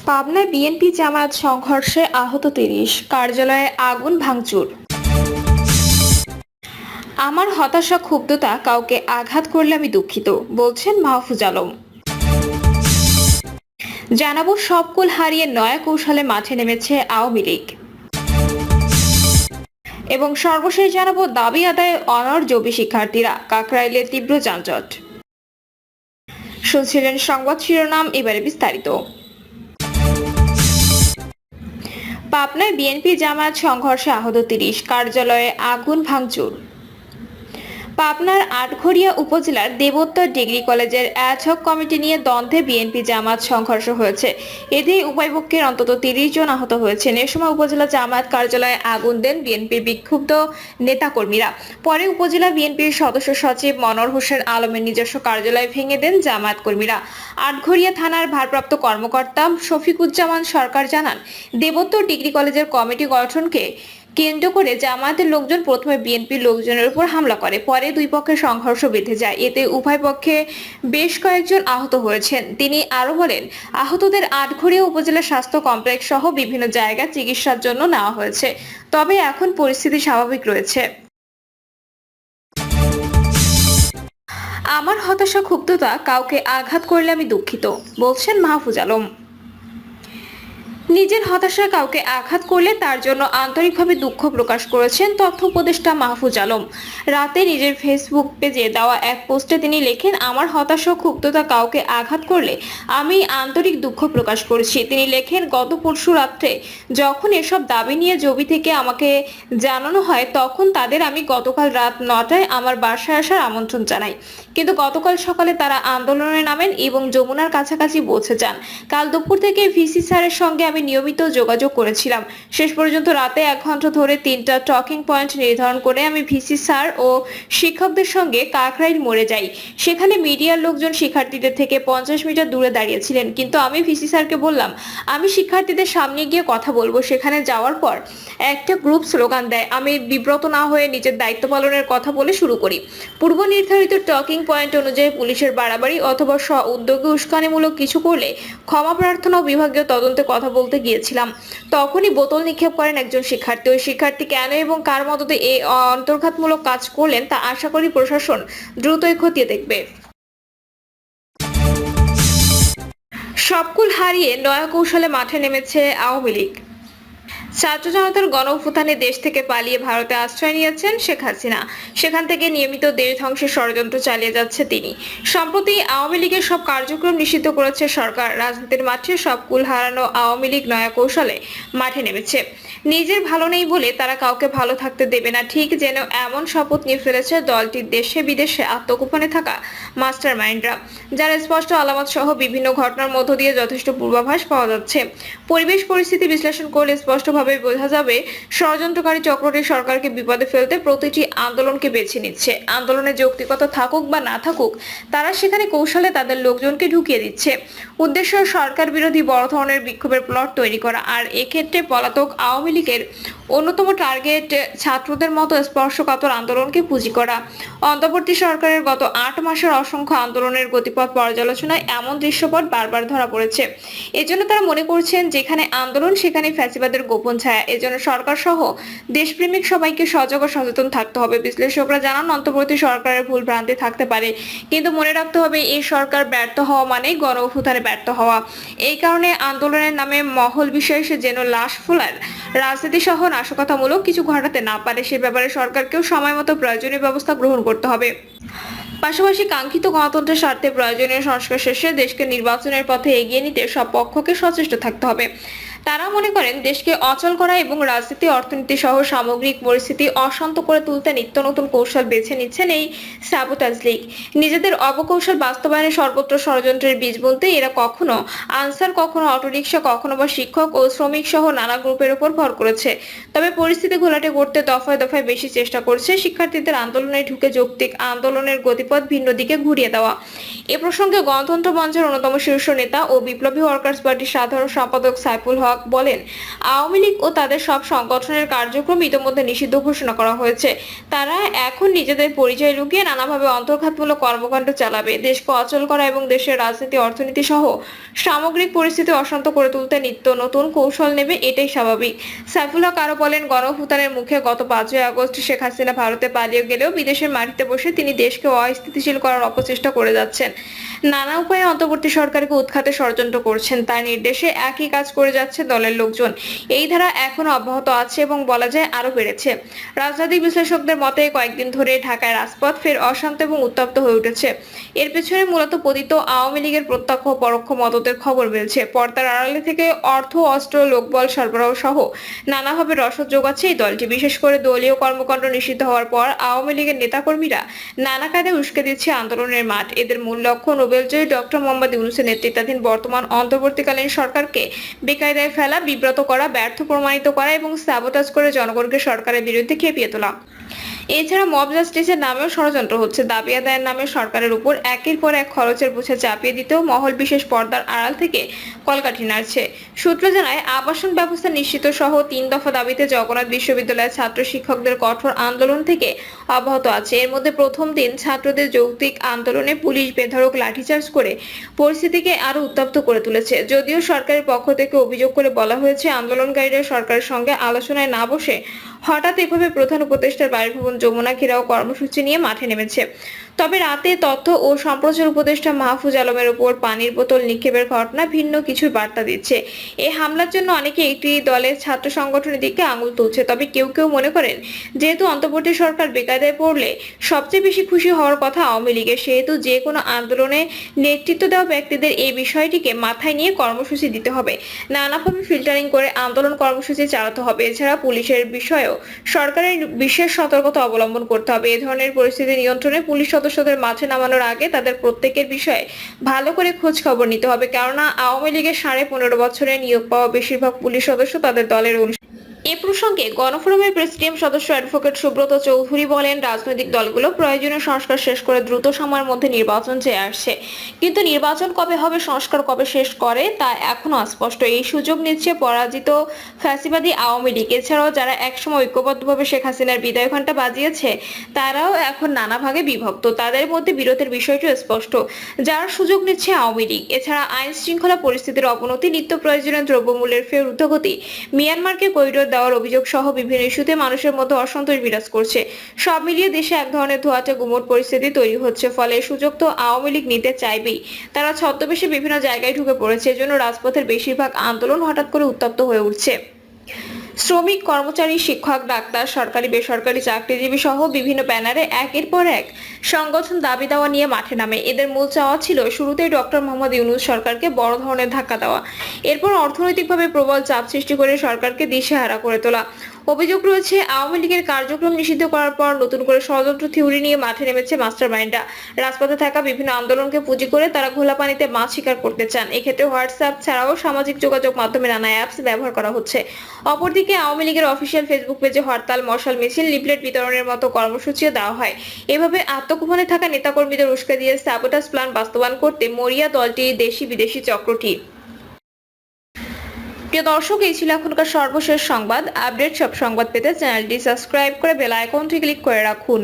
পাবনায় বিএনপি জামায়াত সংঘর্ষে আহত ৩০, কার্যালয়ে আগুন ভাঙচুর। আমার হতাশা ক্ষুব্ধতা কাউকে আঘাত করলে আমি দুঃখিত, বলছেন মাহফুজ আলম। জানাবো সব কুল হারিয়ে নয়া কৌশলে মাঠে নেমেছে আওয়ামী লীগ। এবং সর্বশেষ জানাবো দাবি আদায়ে অনড় জবি শিক্ষার্থীরা, কাকরাইলে তীব্র যানজট। শুনছিলেন সংবাদ শিরোনাম, এবারে বিস্তারিত। পাবনায় বিএনপি জামায়াত সংঘর্ষে আহত ৩০, কার্যালয়ে আগুন ভাঙচুর। পাবনার আটঘরিয়া উপজেলার দেবোত্তর ডিগ্রি কলেজের অ্যাডহক কমিটি নিয়ে দ্বন্দ্বে বিএনপি জামায়াত সংঘর্ষ হয়েছে। এতে উভয় পক্ষের অন্তত ৩০ জন আহত হয়েছেন। এ সময় উপজেলা জামায়াত কার্যালয়ে আগুন দেন বিএনপির বিক্ষুব্ধ নেতাকর্মীরা। পরে উপজেলা বিএনপির সদস্য সচিব মনোয়ার হোসেন আলমের নিজস্ব কার্যালয় ভেঙে দেন জামায়াত কর্মীরা। আটঘরিয়া থানার ভারপ্রাপ্ত কর্মকর্তা শফিকুজ্জামান সরকার জানান, দেবোত্তর ডিগ্রি কলেজের কমিটি গঠনকে কেন্দ্র করে জামায়াতের লোকজন প্রথমে বিএনপির লোকজনের উপর হামলা করে, পরে দুই পক্ষের সংঘর্ষ বেঁধে যায়। এতে উভয় পক্ষে বেশ কয়েকজন আহত হয়েছেন। তিনি আরো বলেন, আহতদের আটঘরিয়া উপজেলা স্বাস্থ্য কমপ্লেক্স সহ বিভিন্ন জায়গায় চিকিৎসার জন্য নেওয়া হয়েছে, তবে এখন পরিস্থিতি স্বাভাবিক রয়েছে। আমার হতাশা ক্ষুব্ধতা কাউকে আঘাত করলে আমি দুঃখিত, বলছেন মাহফুজ আলম। নিজের হতাশায় কাউকে আঘাত করলে তার জন্য আন্তরিকভাবে দুঃখ প্রকাশ করেছেন তথ্য উপদেষ্টা মাহফুজ আলম। রাতে নিজের ফেসবুক পেজে দেওয়া এক পোস্টে তিনি লেখেন, আমার হতাশা ক্ষুব্ধতা কাউকে আঘাত করলে আমি আন্তরিক দুঃখ প্রকাশ করছি। তিনি লেখেন, গত পরশু রাত্রে যখন এসব দাবি নিয়ে জবি থেকে আমাকে জানানো হয়, তখন তাদের আমি গতকাল রাত ৯টায় আমার বাসায় আসার আমন্ত্রণ জানাই, কিন্তু গতকাল সকালে তারা আন্দোলনে নামেন এবং যমুনার কাছাকাছি পৌঁছে যান। কাল দুপুর থেকে ভিসি স্যারের সঙ্গে আমি নিয়মিত যোগাযোগ করেছিলাম। শেষ পর্যন্ত রাতে ১ ঘন্টা ধরে ৩টা টকিং পয়েন্ট নির্ধারণ করে আমি ভিসি স্যার ও শিক্ষকদের সঙ্গে কাকরাইল মোড়ে যাই। সেখানে মিডিয়ার লোকজন শিক্ষার্থীদের থেকে ৫০ মিটার দূরে দাঁড়িয়েছিলেন, কিন্তু আমি ভিসি স্যারকে বললাম আমি শিক্ষার্থীদের সামনে গিয়ে কথা বলবো। সেখানে যাওয়ার পর একটা গ্রুপ স্লোগান দেয়। আমি বিব্রত না হয়ে নিজের দায়িত্ব পালনের কথা বলে শুরু করি। পূর্ব নির্ধারিত টকিং পয়েন্ট অনুযায়ী পুলিশের বাড়াবাড়ি অথবা স্ব উদ্যোগে উস্কানিমূলক কিছু করলে ক্ষমা প্রার্থনা ও বিভাগীয় তদন্তে কথা বলতে গিয়েছিলাম। তখনই বোতল নিক্ষেপ করেন একজন শিক্ষার্থী। ওই শিক্ষার্থী কেন এবং কার মদতে এই অন্তর্ঘাতমূলক কাজ করলেন তা আশা করি প্রশাসন দ্রুতই খতিয়ে দেখবে। সবকুল হারিয়ে নয়া কৌশলে মাঠে নেমেছে আওয়ামী লীগ। ছাত্র জনতার গণ অভ্যুত্থানে দেশ থেকে পালিয়ে ভারতে আশ্রয় নিয়েছেন শেখ হাসিনা। সেখান থেকে নিয়মিত দেশ ধ্বংসের ষড়যন্ত্র চালিয়ে যাচ্ছে তিনি। সম্প্রতি আওয়ামী লীগের সব কার্যক্রম নিষিদ্ধ করেছে সরকার। রাজনীতির মাঠে সব কুল হারানো আওয়ামী লীগ নয়া কৌশলে মাঠে নেমেছে। নিজের ভালো নেই বলে তারা কাউকে ভালো থাকতে দেবে না, ঠিক যেন এমন শপথ নিয়ে ফেলেছে দলটির দেশে বিদেশে আত্মগোপনে থাকা মাস্টার মাইন্ডরা, যার স্পষ্ট আলামত সহ বিভিন্ন ঘটনার মধ্য দিয়ে যথেষ্ট পূর্বাভাস পাওয়া যাচ্ছে। পরিবেশ পরিস্থিতি বিশ্লেষণ করলে স্পষ্টভাবে বোঝা যাবে ষড়যন্ত্রকারী চক্রটি সরকারকে বিপদে ফেলতে প্রতিটি আন্দোলনকে বেছে নিচ্ছে। আন্দোলনের যৌক্তিকতা থাকুক বা না থাকুক, তারা সেখানে কৌশলে তাদের লোকজনকে ঢুকিয়ে দিচ্ছে। উদ্দেশ্য সরকার বিরোধী বড় ধরনের বিক্ষোভের প্লট তৈরি করা। আর এক্ষেত্রে পলাতক আওয়ামী লীগের অন্যতম টার্গেট ছাত্রদের মতো স্পর্শকাতর আন্দোলনকে পুঁজি করা। অন্তর্বর্তী সরকারের গত ৮ মাসের অসংখ্য আন্দোলনের গতিপথ পর্যালোচনায় এমন দৃশ্যপট বারবার ধরা পড়েছে। এজন্য তারা মনে করছেন যেখানে আন্দোলন সেখানে ফ্যাসিবাদের গোপন ছায়া। এজন্য সরকার সহ দেশপ্রেমিক সবাইকে সজাগ ও সচেতন থাকতে হবে। বিশ্লেষকরা জানান, অন্তর্বর্তী সরকারের ভুল ভ্রান্তি থাকতে পারে, কিন্তু মনে রাখতে হবে এই সরকার ব্যর্থ হওয়া মানে গণ অভ্যুত্থানে ব্যর্থ হওয়া। এই কারণে আন্দোলনের নামে মহল বিশেষ যেন লাশ ফোলার রাজনীতি সহ নাশকতামূলক কিছু ঘটাতে না পারে, সে ব্যাপারে সরকারকেও সময় মতো প্রয়োজনীয় ব্যবস্থা গ্রহণ করতে হবে। পাশাপাশি কাঙ্ক্ষিত গণতন্ত্রের স্বার্থে প্রয়োজনীয় সংস্কার শেষে দেশকে নির্বাচনের পথে এগিয়ে নিতে সব পক্ষকে সচেষ্ট থাকতে হবে। তারা মনে করেন, দেশকে অচল করা এবং রাজনীতি অর্থনীতি সহ সামগ্রিক পরিস্থিতি অশান্ত করে তুলতে নিত্য নতুন কৌশল বেছে নিচ্ছেন এই সাবোটাজ লীগ। নিজেদের অপকৌশল বাস্তবায়নে সর্বত্র ষড়যন্ত্রের বীজ বলতে এরা কখনো আনসার, কখনো অটোরিকশা, কখনো বা শিক্ষক ও শ্রমিক সহ নানা গ্রুপের উপর ভর করেছে। তবে পরিস্থিতি ঘোলাটে করতে দফায় দফায় বেশি চেষ্টা করছে শিক্ষার্থীদের আন্দোলনে ঢুকে যৌক্তিক আন্দোলনের গতিপথ ভিন্ন দিকে ঘুরিয়ে দেওয়া। এ প্রসঙ্গে গণতন্ত্র মঞ্চের অন্যতম শীর্ষ নেতা ও বিপ্লবী ওয়ার্কার্স পার্টির সাধারণ সম্পাদক সাইফুল হক হক বলেন, আওয়ামী লীগ ও তাদের সব সংগঠনের কার্যক্রম ইতিমধ্যে নিষিদ্ধ ঘোষণা করা হয়েছে। তারা এখন নিজেদের পরিচয় লুকিয়ে নানাভাবে অন্তর্ঘাতমূলক কর্মকাণ্ড চালাবে। দেশকে অচল করা এবং দেশের রাজনীতি, অর্থনীতি সহ সামগ্রিক পরিস্থিতি অশান্ত করে তুলতে নিত্য নতুন কৌশল নেবে, এটাই স্বাভাবিক। সাইফুল হক আরো বলেন, গণঅভ্যুত্থানের মুখে গত 5ই আগস্ট শেখ হাসিনা ভারতে পালিয়ে গেলেও বিদেশের মাটিতে বসে তিনি দেশকে অস্থিতিশীল করার অপচেষ্টা করে যাচ্ছেন। নানা উপায়ে অন্তর্বর্তী সরকারকে উৎখাতে ষড়যন্ত্র করছেন। তার নির্দেশে একই কাজ করে যাচ্ছে দলের লোকজন। এই ধারা এখনো অব্যাহত আছে এবং বলা যায় আরো বেড়েছে। রাজনৈতিক বিশ্লেষকদের মতে কয়েকদিন ধরে ঢাকায় রাজপথ ফের অশান্ত এবং উত্তপ্ত হয়ে উঠেছে। এর পেছনে মূলত পতিত আওয়ামী লীগের প্রত্যক্ষ ও পরোক্ষ মদতের খবর মিলছে। পর্দার আড়ালে থেকে অর্থ, অস্ত্র, লোকবল সরবরাহ সহ নানাভাবে রসদ যোগাচ্ছে এই দলটি। বিশেষ করে দলীয় কর্মকাণ্ড নিষিদ্ধ হওয়ার পর আওয়ামী লীগের নেতাকর্মীরা নানা কায়দায় উস্কে দিচ্ছে আন্দোলনের মাঠ। এদের মূল লক্ষ্য নোবেলজয়ী ডক্টর মোহাম্মদ ইউনূসের নেতৃত্বাধীন বর্তমান অন্তর্বর্তীকালীন সরকারকে বেকায়দায় ফেলা, বিব্রত করা, ব্যর্থ প্রমাণিত করা এবং সাবোটাজ করে জনগণকে সরকারের বিরুদ্ধে খেপিয়ে তোলা। এছাড়া মব জাস্টিসের নামেও ষড়যন্ত্র হচ্ছে। দাবি আদায়ের নামে সরকারের উপর একের পর এক খরচের বোঝা চাপিয়ে দিতেও মহল বিশেষ পর্দার আড়াল থেকে কলকাঠি নাড়ছে। সূত্র জানায়, আবাসন ব্যবস্থা নিশ্চিত সহ 3 দফা দাবিতে জগন্নাথ বিশ্ববিদ্যালয়ের ছাত্র শিক্ষকদের কঠোর আন্দোলন থেকে অব্যাহত আছে। এর মধ্যে প্রথম দিন ছাত্রদের যৌক্তিক আন্দোলনে পুলিশ বেধড়ক লাঠিচার্জ করে পরিস্থিতিকে আরো উত্তপ্ত করে তুলেছে। যদিও সরকারের পক্ষ থেকে অভিযোগ করে বলা হয়েছে, আন্দোলনকারীরা সরকারের সঙ্গে আলোচনায় না বসে হঠাৎ এভাবে প্রধান উপদেষ্টার বাসভবন যমুনা ঘেরাও কর্মসূচি নিয়ে মাঠে নেমেছে। তবে রাতে তথ্য ও সম্প্রচার উপদেষ্টা মাহফুজ আলমের উপর পানির বোতল নিক্ষেপের ঘটনা ভিন্ন কিছুর বার্তা দিচ্ছে। এই হামলার জন্য অনেকে একটি দলের ছাত্র সংগঠনের দিকে আঙুল তুলছে। তবে কেউ কেউ মনে করেন, যেহেতু অন্তর্বর্তী সরকার বেকায়দায় পড়লে সবচেয়ে বেশি খুশি হওয়ার কথা আওয়ামী লীগের, সেহেতু যে কোনো আন্দোলনে নেতৃত্ব দেওয়া ব্যক্তিদের এই বিষয়টিকে মাথায় নিয়ে কর্মসূচি দিতে হবে। নানাভাবে ফিল্টারিং করে আন্দোলন কর্মসূচি চালাতে হবে। এছাড়া পুলিশের বিষয়েও সরকারের বিশেষ সতর্কতা অবলম্বন করতে হবে। এ ধরনের পরিস্থিতি নিয়ন্ত্রণে পুলিশ সদস্যদের মাঠে নামানোর আগে তাদের প্রত্যেকের বিষয়ে ভালো করে খোঁজ খবর নিতে হবে। কেননা আওয়ামী লীগের 15.5 বছরে নিয়োগ পাওয়া বেশিরভাগ পুলিশ সদস্য তাদের দলের এ প্রসঙ্গে গণফোরামের প্রেসিডিয়াম সদস্য অ্যাডভোকেট সুব্রত চৌধুরী বলেন, রাজনৈতিক দলগুলো প্রয়োজনীয় সংস্কার শেষ করে দ্রুত সময়ের মধ্যে নির্বাচন চেয়ে আসছে, কিন্তু নির্বাচন কবে হবে, সংস্কার কবে শেষ করে তা এখনো অস্পষ্ট। এই সুযোগ নিচ্ছে পরাজিত ফ্যাসিবাদী আওয়ামী লীগ। এছাড়াও যারা একসময় ঐক্যবদ্ধভাবে শেখ হাসিনার বিদায় ঘণ্টা বাজিয়েছে, তারাও এখন নানা ভাগে বিভক্ত। তাদের মধ্যে বিরোধের বিষয়টিও স্পষ্ট, যার সুযোগ নিচ্ছে আওয়ামী লীগ। এছাড়া আইন শৃঙ্খলা পরিস্থিতির অবনতি, নিত্য প্রয়োজনীয় দ্রব্যমূল্যের ফের ঊর্ধ্বগতি, মিয়ানমারকে করিডোর দেওয়ার অভিযোগ সহ বিভিন্ন ইস্যুতে মানুষের মধ্যে অসন্তোষ বিরাজ করছে। সব মিলিয়ে দেশে এক ধরনের ধোঁয়াটে গুমট পরিস্থিতি তৈরি হচ্ছে। ফলে সুযোগ তো আওয়ামী লীগ নিতে চাইবেই। তারা ছদ্মবেশে বিভিন্ন জায়গায় ঢুকে পড়েছে। এজন্য রাজপথের বেশিরভাগ আন্দোলন হঠাৎ করে উত্তপ্ত হয়ে উঠছে। শ্রমিক, কর্মচারী, শিক্ষক, ডাক্তার, সরকারি বেসরকারি চাকরিজীবী সহ বিভিন্ন ব্যানারে একের পর এক সংগঠন দাবি দেওয়া নিয়ে মাঠে নামে। এদের মূল চাওয়া ছিল শুরুতেই ডক্টর মোহাম্মদ ইউনূস সরকারকে বড় ধরনের ধাক্কা দেওয়া, এরপর অর্থনৈতিকভাবে প্রবল চাপ সৃষ্টি করে সরকারকে দিশেহারা করে তোলা। অভিযোগ রয়েছে, আওয়ামী লীগের কার্যক্রম নিষিদ্ধ করার পর নতুন করে ষড়যন্ত্র থিওরি নিয়ে মাঠে নেমেছে মাস্টারমাইন্ডরা। রাজপথে থাকা বিভিন্ন আন্দোলনকে পুঁজি করে তারা ঘোলা পানিতে মাছ শিকার করতে চান। এক্ষেত্রে হোয়াটসঅ্যাপ ছাড়াও সামাজিক যোগাযোগ মাধ্যমে নানা অ্যাপস ব্যবহার করা হচ্ছে। অপরদিকে আওয়ামী লীগের অফিসিয়াল ফেসবুক পেজে হরতাল, মশাল মিছিল, লিফলেট বিতরণের মতো কর্মসূচিও দেওয়া হয়। এভাবে আত্মগোপনে থাকা নেতাকর্মীদের উস্কে দিয়ে সাবোটাজ প্ল্যান বাস্তবায়ন করতে মরিয়া দলটি দেশি বিদেশি চক্রটি। প্রিয় দর্শক, এই ছিল এখনকার সর্বশেষ সংবাদ। আপডেট সব সংবাদ পেতে চ্যানেলটি সাবস্ক্রাইব করে বেল আইকনটি ক্লিক করে রাখুন।